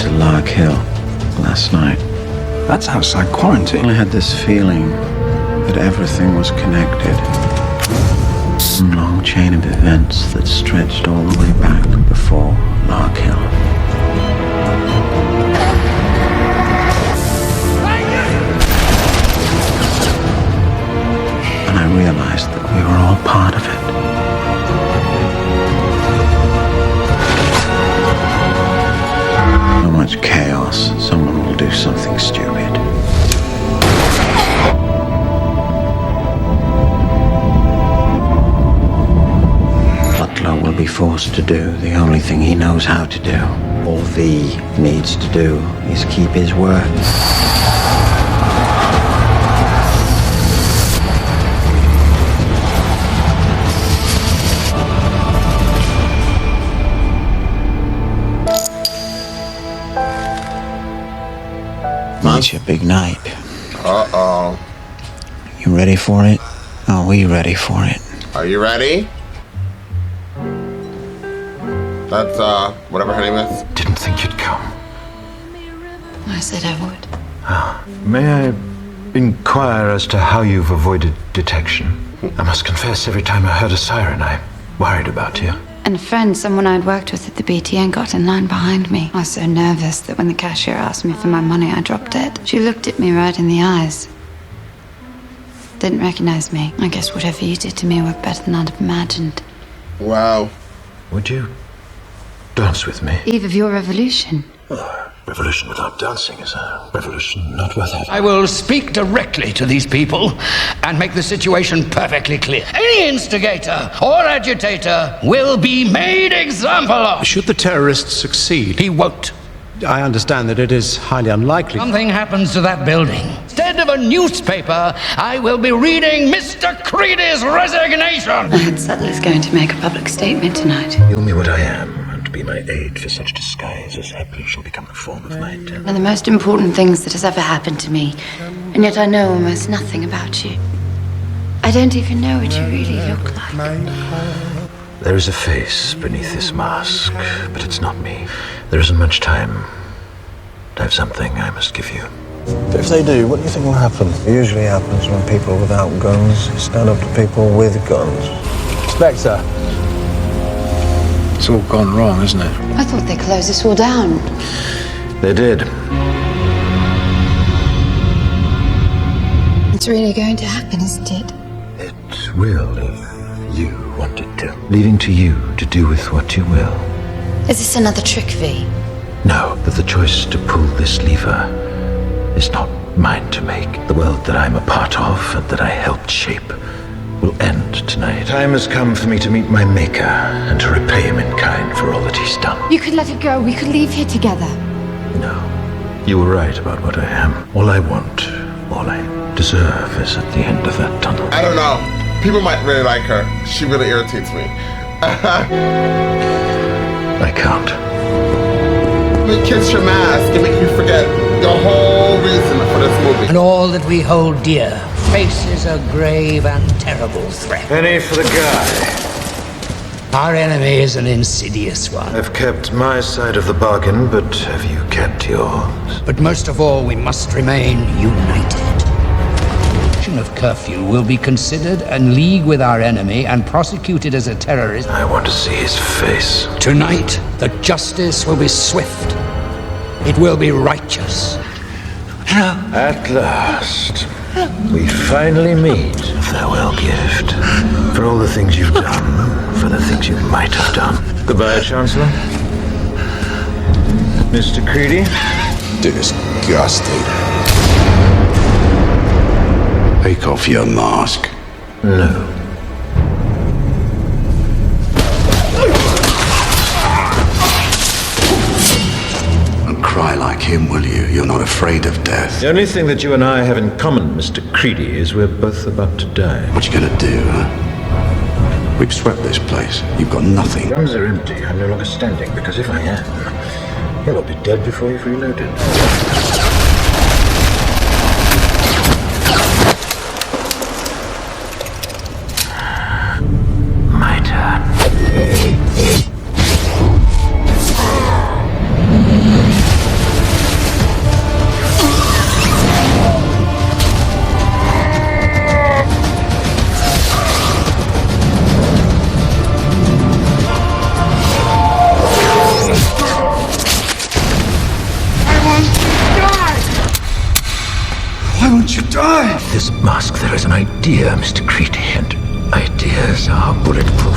To Lark Hill last night. That's outside quarantine. I had this feeling that everything was connected. Some long chain of events that stretched all the way back before Lark Hill. And I realized that we were all part of it. So much chaos, someone will do something stupid. Butler will be forced to do the only thing he knows how to do. All V needs to do is keep his word. It's your big night. Uh-oh. You ready for it? Are we ready for it? Are you ready? That's, whatever her name is. Didn't think you'd come. I said I would. May I inquire as to how you've avoided detection? I must confess, every time I heard a siren, I worried about you. And a friend, someone I'd worked with at the BTN, got in line behind me. I was so nervous that when the cashier asked me for my money, I dropped it. She looked at me right in the eyes. Didn't recognize me. I guess whatever you did to me worked better than I'd have imagined. Wow. Would you dance with me? Eve of your revolution. Revolution without dancing is a revolution not worth having. I will speak directly to these people and make the situation perfectly clear. Any instigator or agitator will be made example of. Should the terrorists succeed? He won't. I understand that it is highly unlikely. Something happens to that building. Instead of a newspaper, I will be reading Mr. Creedy's resignation. I heard Sutler's going to make a public statement tonight. Tell me what I am, and be my aid for such disguise as happily shall become the form of my intent. One of the most important things that has ever happened to me, and yet I know almost nothing about you. I don't even know what you really look like. There is a face beneath this mask, but it's not me. There isn't much time. I have something I must give you. If they do, what do you think will happen? It usually happens when people without guns stand up to people with guns. Spectre. It's all gone wrong, isn't it? I thought they closed this all down. They did. It's really going to happen, isn't it? It will if you want it to. Leaving to you to do with what you will. Is this another trick, V? Know that the choice to pull this lever is not mine to make. The world that I'm a part of and that I helped shape will end tonight. Time has come for me to meet my maker and to repay him in kind for all that he's done. You could let it go. We could leave here together. No. You were right about what I am. All I want, all I deserve is at the end of that tunnel. I don't know. People might really like her. She really irritates me. I can't. They kiss your mask and make you forget the whole reason for this movie. And all that we hold dear faces a grave and terrible threat. Penny for the guy. Our enemy is an insidious one. I've kept my side of the bargain, but have you kept yours? But most of all, we must remain united. Of curfew will be considered in league with our enemy and prosecuted as a terrorist. I want to see his face. Tonight, the justice will be swift. It will be righteous. At last, we finally meet. A farewell gift. For all the things you've done, for the things you might have done. Goodbye, Chancellor. Mr. Creedy? Disgusting. Take off your mask. No. And cry like him, will you? You're not afraid of death. The only thing that you and I have in common, Mr. Creedy, is we're both about to die. What you gonna do, huh? We've swept this place. You've got nothing. Guns are empty. I'm no longer standing, because if I am, you'll be dead before you've reloaded. My turn. Why won't you die? This mask, there is an idea, Mr. Creedy, and ideas are bulletproof.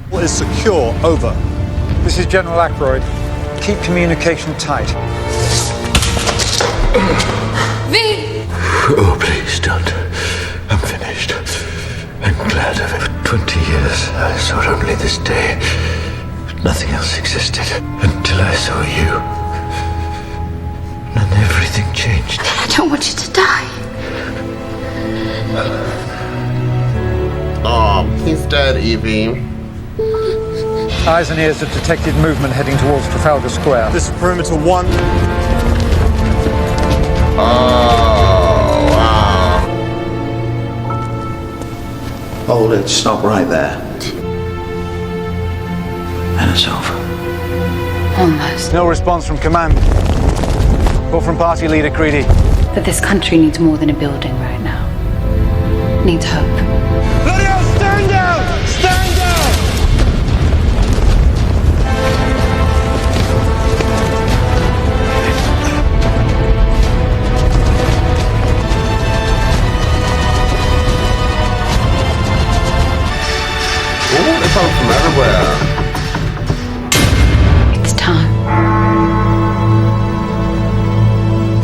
What is secure? Over. This is General Ackroyd. Keep communication tight. V! Oh, please don't. I'm finished. I'm glad of it. For 20 years, I sought only this day. Nothing else existed until I saw you. And everything changed. I don't want you to die. Oh, he's dead, Evie. Eyes and ears have detected movement heading towards Trafalgar Square. This is perimeter 1. Oh, wow. Hold it. Stop right there. And it's over. Almost. No response from command. Or from party leader Creedy. But this country needs more than a building right now. It needs hope. Bloody hell, stand down! Stand down! Ooh, they come from everywhere. It's time.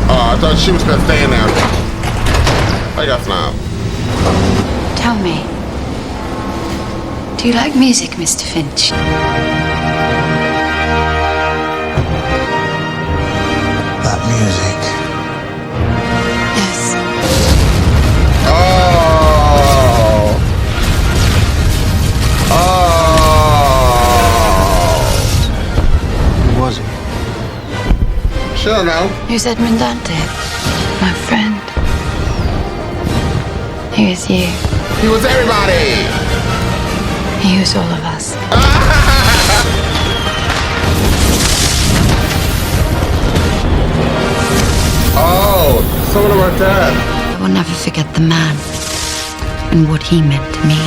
Oh, I thought she was gonna stay in there. I guess not. Tell me, do you like music, Mr. Finch? That music. Yes. Oh. Oh. Who was he? Sure now. He was Edmund Dante, my friend. He was you. He was everybody. He was all of us. Oh, some of them are dead. I will never forget the man and what he meant to me.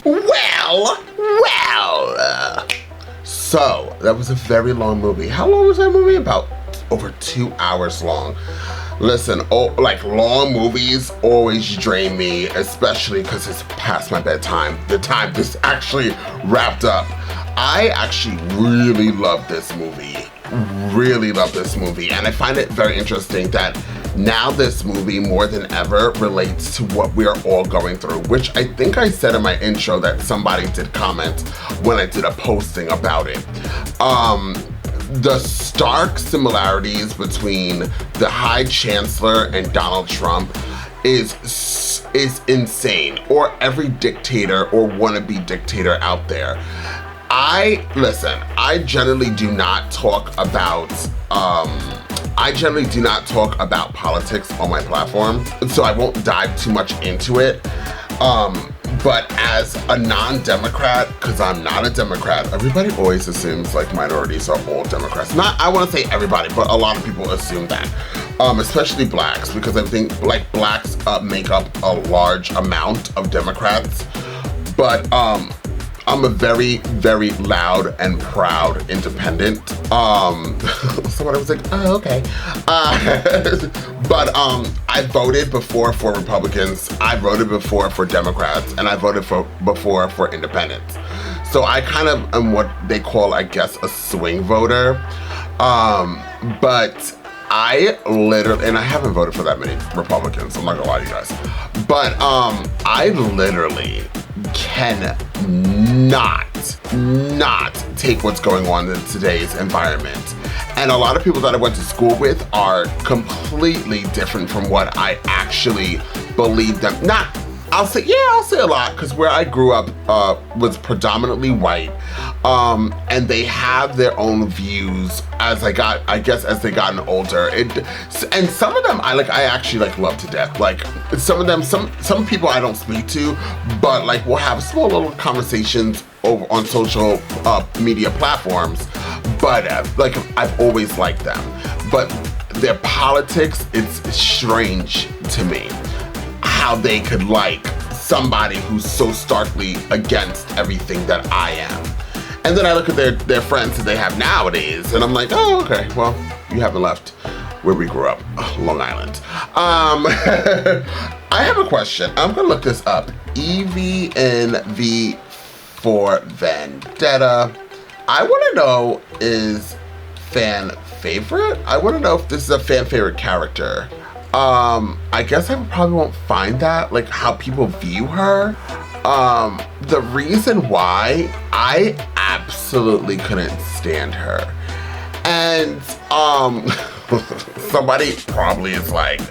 Well. So, that was a very long movie. How long was that movie? About over 2 hours long. Listen, long movies always drain me, especially because it's past my bedtime. The time this actually wrapped up. I actually really love this movie. Really love this movie. And I find it very interesting that now this movie more than ever relates to what we are all going through, which I think I said in my intro that somebody did comment when I did a posting about it. The stark similarities between the High Chancellor and Donald Trump is insane, or every dictator or wannabe dictator out there. I generally do not talk about politics on my platform, so I won't dive too much into it. But as a non-Democrat, because I'm not a Democrat, everybody always assumes like minorities are all Democrats. Not, I want to say everybody, but a lot of people assume that, especially blacks, because I think like blacks make up a large amount of Democrats. But I'm a very, very loud and proud independent. Somebody was like, oh, okay. But I voted before for Republicans, I voted before for Democrats, and I voted before for independents. So I kind of am what they call, I guess, a swing voter. But I literally, and I haven't voted for that many Republicans, I'm not gonna lie to you guys. But I literally cannot take what's going on in today's environment. And a lot of people that I went to school with are completely different from what I actually believe them. I'll say a lot, because where I grew up was predominantly white, and they have their own views as they gotten older. And some of them I actually love to death. Like some of them, some people I don't speak to, but like we'll have small little conversations over on social media platforms. But like I've always liked them. But their politics, it's strange to me how they could like somebody who's so starkly against everything that I am. And then I look at their friends that they have nowadays, and I'm like, oh, okay, well, you haven't left where we grew up, Long Island. I have a question. I'm gonna look this up. EVNV for Vendetta. I wanna know, is fan favorite? I wanna know if this is a fan favorite character. I guess I probably won't find that, like how people view her. The reason why, I absolutely couldn't stand her. And somebody probably is like,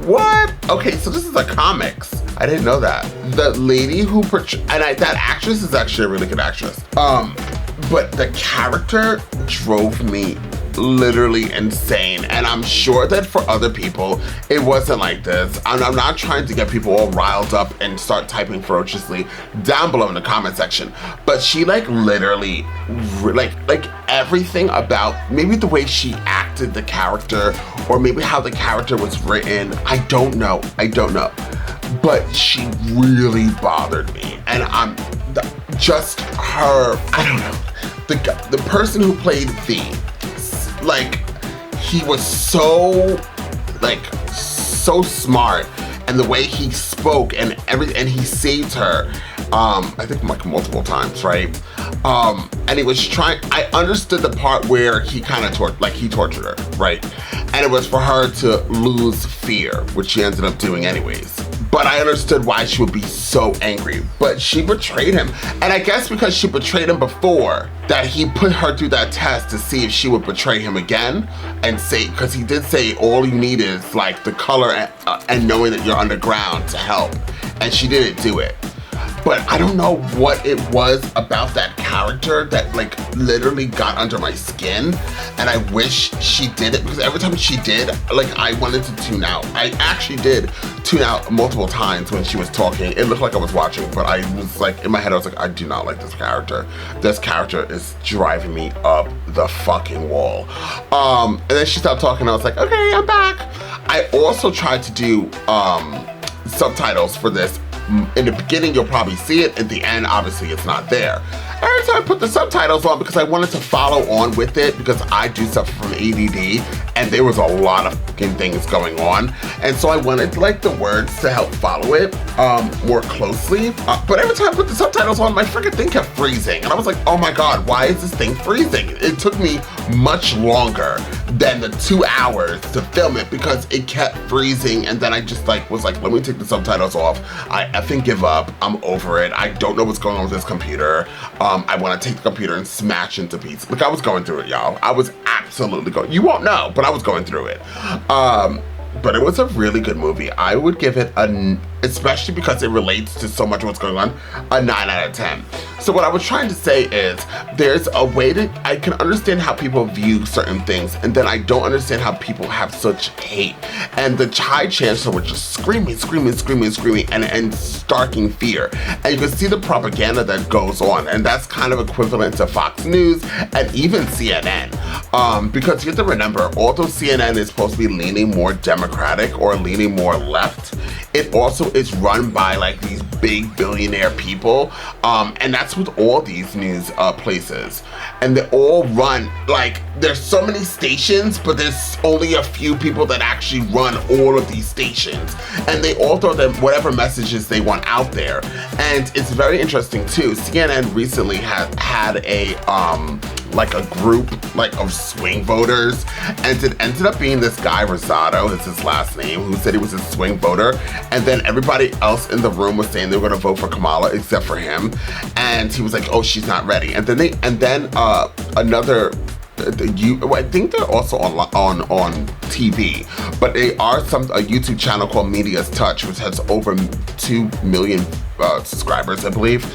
what? Okay, so this is a comics. I didn't know that. The lady who portrayed, and that actress is actually a really good actress. But the character drove me literally insane, and I'm sure that for other people it wasn't like this. I'm not trying to get people all riled up and start typing ferociously down below in the comment section, but she literally like everything about maybe the way she acted the character, or maybe how the character was written, I don't know, but she really bothered me. And just her, I don't know, the person who played V, like he was so smart, and the way he spoke and he saved her, I think like multiple times, right? And he was trying, I understood the part where he kind of tortured her, right? And it was for her to lose fear, which she ended up doing anyways. But I understood why she would be so angry. But she betrayed him. And I guess because she betrayed him before, that he put her through that test to see if she would betray him again. And say, because he did say all you need is like the color and knowing that you're underground to help. And she didn't do it. But I don't know what it was about that character that like literally got under my skin, and I wish she did it, because every time she did, like I wanted to tune out. I actually did tune out multiple times when she was talking. It looked like I was watching, but I was like, in my head I was like, I do not like this character. This character is driving me up the fucking wall. And then she stopped talking, and I was like, okay, I'm back. I also tried to do subtitles for this. In the beginning, you'll probably see it. At the end, obviously, it's not there. Every time I put the subtitles on, because I wanted to follow on with it, because I do suffer from ADD, and there was a lot of fucking things going on. And so I wanted like the words to help follow it more closely. But every time I put the subtitles on, my freaking thing kept freezing. And I was like, oh my God, why is this thing freezing? It took me much longer than the 2 hours to film it, because it kept freezing. And then I just was like, let me take the subtitles off. I effing give up. I'm over it. I don't know what's going on with this computer. I want to take the computer and smash into pieces. Like, I was going through it, y'all. I was absolutely going. You won't know, but I was going through it. but it was a really good movie. I would give it especially because it relates to so much of what's going on, a 9 out of 10. So what I was trying to say is there's a way I can understand how people view certain things, and then I don't understand how people have such hate. And the High Chancellor was just screaming, and starking fear. And you can see the propaganda that goes on, and that's kind of equivalent to Fox News and even CNN. Because you have to remember, although CNN is supposed to be leaning more Democratic or leaning more left, it also is run by like these big billionaire people, and that's with all these news places. And they all run, like, there's so many stations, but there's only a few people that actually run all of these stations. And they all throw them whatever messages they want out there. And it's very interesting too. CNN recently had a like a group like of swing voters, and it ended up being this guy Rosado, is his last name, who said he was a swing voter, and then everybody else in the room was saying they were gonna vote for Kamala except for him, and he was like, oh, she's not ready. And then another, I think they're also on TV, but they are a YouTube channel called Media's Touch, which has over 2 million subscribers, I believe.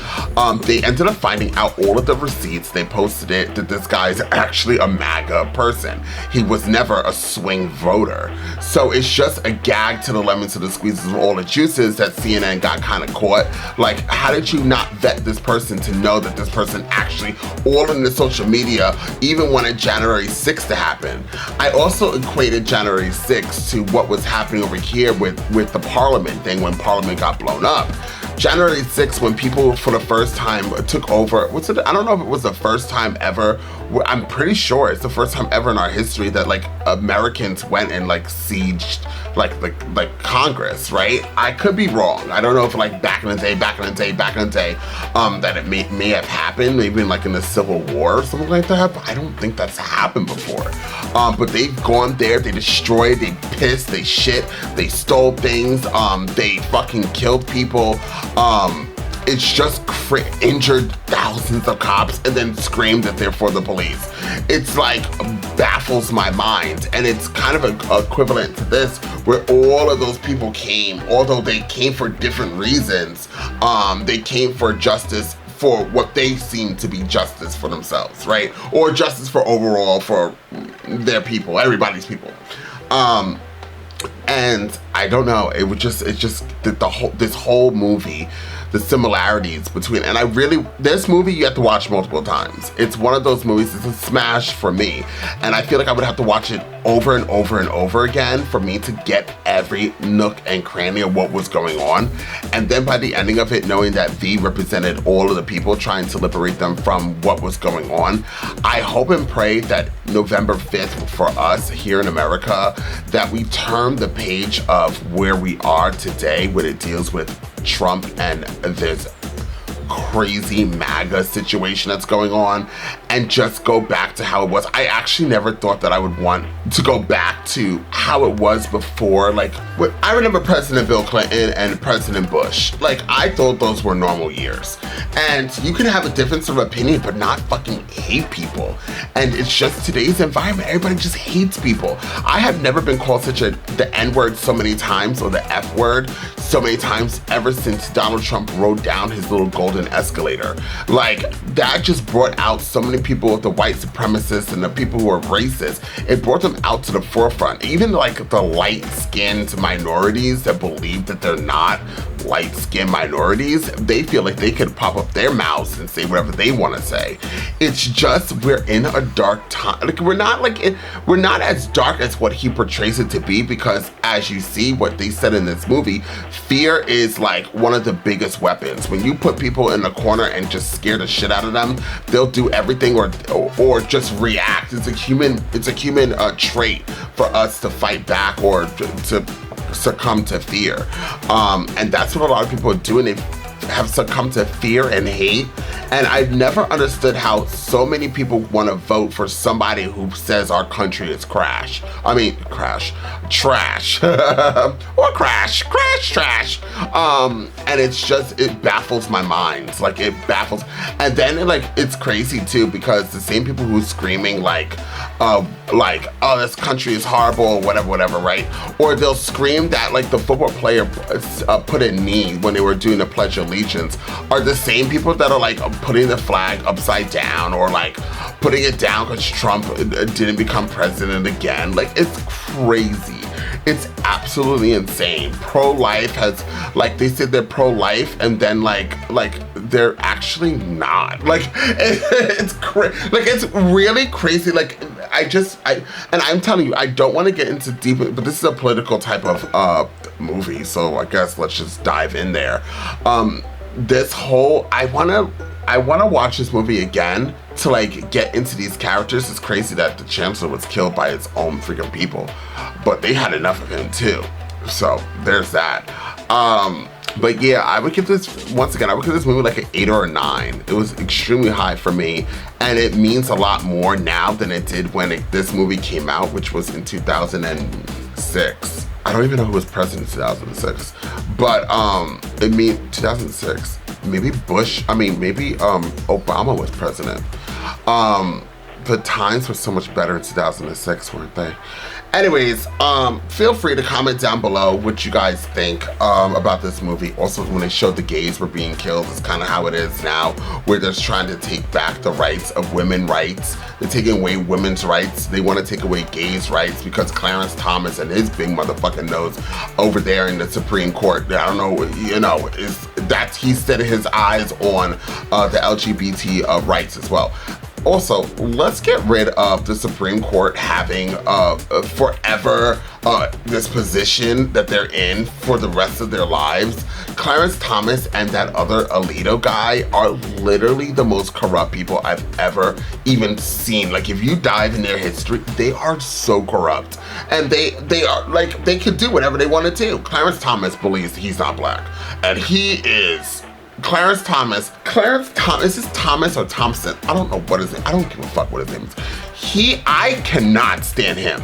They ended up finding out all of the receipts. They posted it that this guy is actually a MAGA person. He was never a swing voter. So it's just a gag to the lemon to the squeezes of all the juices that CNN got kind of caught. Like, how did you not vet this person to know that this person actually, all in the social media, even wanted January 6th to happen? I also equated January 6th to what was happening over here with the Parliament thing when Parliament got blown up. January 6th, when people for the first time took over, I don't know if it was the first time ever, I'm pretty sure it's the first time ever in our history that like Americans went and like sieged like Congress, right? I could be wrong. I don't know if like back in the day, that it may have happened, maybe in like in the Civil War or something like that, but I don't think that's happened before. But they've gone there, they destroyed, they pissed, they shit, they stole things, they fucking killed people. It's just injured thousands of cops and then screamed that they're for the police. It's like baffles my mind, and it's kind of equivalent to this, where all of those people came, although they came for different reasons. They came for justice for what they seem to be justice for themselves, right? Or justice for overall for their people, everybody's people. And I don't know, this whole movie, the similarities between, and this movie you have to watch multiple times. It's one of those movies, it's a smash for me, and I feel like I would have to watch it over and over and over again for me to get every nook and cranny of what was going on. And then by the ending of it, knowing that V represented all of the people, trying to liberate them from what was going on, I hope and pray that November 5th for us here in America, that we turn the page of where we are today when it deals with Trump and this crazy MAGA situation that's going on, and just go back to how it was. I actually never thought that I would want to go back to how it was before. Like, I remember President Bill Clinton and President Bush. Like, I thought those were normal years. And you can have a difference of opinion, but not fucking hate people. And it's just today's environment. Everybody just hates people. I have never been called the N-word so many times, or the F-word so many times, ever since Donald Trump rode down his little golden escalator. Like, that just brought out so many people, the white supremacists and the people who are racist. It brought them out to the forefront. Even like the light-skinned minorities that believe that they're not light-skinned minorities, they feel like they could pop up their mouths and say whatever they want to say. It's just, we're in a dark time. Like, we're not as dark as what he portrays it to be, because as you see what they said in this movie, fear is like one of the biggest weapons. When you put people in a corner and just scare the shit out of them, they'll do everything or just react. It's a human trait for us to fight back or to succumb to fear. And that's what a lot of people are doing. They have succumbed to fear and hate. And I've never understood how so many people want to vote for somebody who says our country is trash. Or trash. And it's just, it baffles my mind. Like, it baffles. And then it's crazy too, because the same people who are screaming oh, this country is horrible, or whatever, right? Or they'll scream that the football player put a knee when they were doing the Pledge of Allegiance are the same people that are putting the flag upside down, or putting it down because Trump didn't become president again. It's crazy. It's absolutely insane. Pro-life has, they said they're pro-life, and then they're actually not. It's it's really crazy. And I'm telling you, I don't want to get into deep, but this is a political type of movie, so I guess let's just dive in there. I wanna watch this movie again to get into these characters. It's crazy that the Chancellor was killed by his own freaking people, but they had enough of him too. So there's that. But yeah, I would give this movie an 8 or a 9. It was extremely high for me, and it means a lot more now than it did when this movie came out, which was in 2006. I don't even know who was president in 2006, but 2006. Maybe Obama was president. The times were so much better in 2006, weren't they? Anyways, feel free to comment down below what you guys think about this movie. Also, when they showed the gays were being killed, it's kind of how it is now, where they're trying to take back the rights of women's rights. They're taking away women's rights. They want to take away gays' rights because Clarence Thomas and his big motherfucking nose over there in the Supreme Court, I don't know, he set his eyes on the LGBT rights as well. Also, let's get rid of the Supreme Court having forever this position that they're in for the rest of their lives. Clarence Thomas and that other Alito guy are literally the most corrupt people I've ever even seen. If you dive in their history, they are so corrupt. And they are they could do whatever they want to do. Clarence Thomas believes he's not black. And he is. Clarence Thomas, is this Thomas or Thompson? I don't know what his name, I don't give a fuck what his name is. I cannot stand him.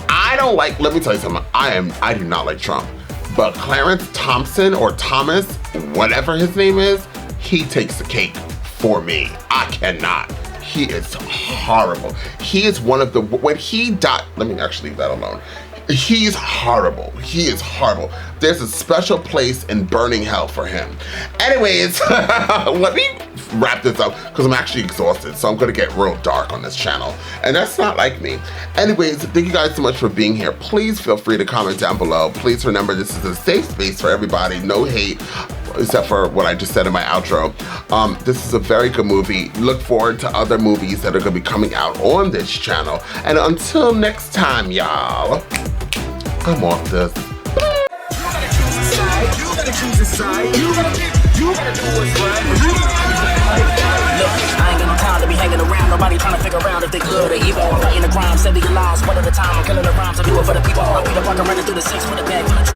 Let me tell you something, I do not like Trump. But Clarence Thompson or Thomas, whatever his name is, he takes the cake for me. I cannot. He is horrible. He is one of the, when he died, let me actually leave that alone. He's horrible. He is horrible. There's a special place in burning hell for him. Anyways, let me wrap this up because I'm actually exhausted, so I'm gonna get real dark on this channel, and that's not like me. Anyways, thank you guys so much for being here. Please feel free to comment down below. Please remember, this is a safe space for everybody. No hate, except for what I just said in my outro. This is a very good movie. Look forward to other movies that are gonna be coming out on this channel. And until next time, y'all, I'm off this. You gotta choose a side. You gotta do what's right. Look, I ain't got no time to be hanging around. Nobody trying to figure out if they good or evil. I'm fighting the crime, saving your lives. One at a time, I'm killing the rhymes. I do it for the people. I'll be the walking running through the six with a bag.